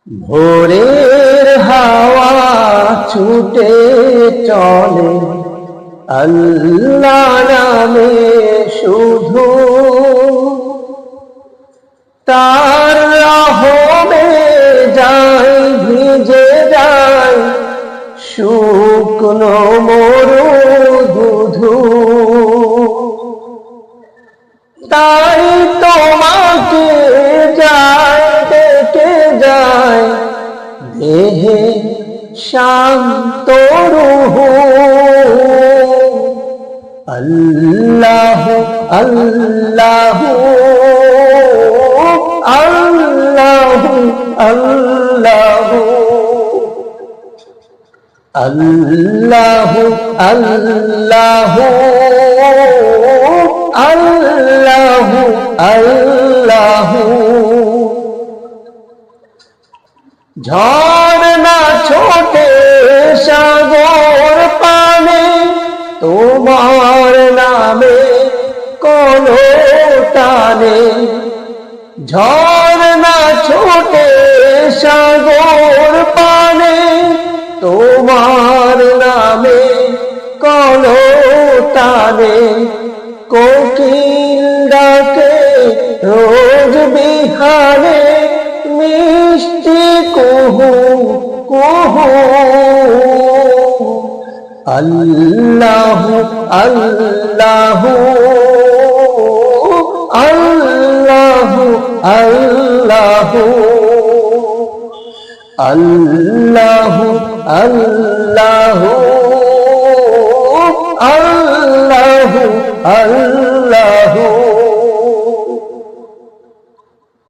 ভোরের হাওয়া ছুটে চলে আল্লাহ নামে শুধু, তার রহমে যায় ভিজে যায় শুকনো মরুধু। তাই তোমাকে যায় ডেকে যায় দেহে শান্ত রুহু। আল্লাহ আল্লাহ আল্লাহ আল্লাহ আল্লাহ আল্লাহ আল্লাহ আল্লাহ। ঝর্ণা ছোটে সাগর পানে তোমার নামে কোনো টানে। ঝর্ণা ছোটে সাগর পানে তোমার নামে কোনো টানে। কোকিল ডাকে রোজ বিহানে মিষ্টি কুহু কুহু। আল্লাহ আল্লাহ আল্লাহ আল্লাহ আল্লাহ আল্লাহ আল্লাহ আল্লাহ।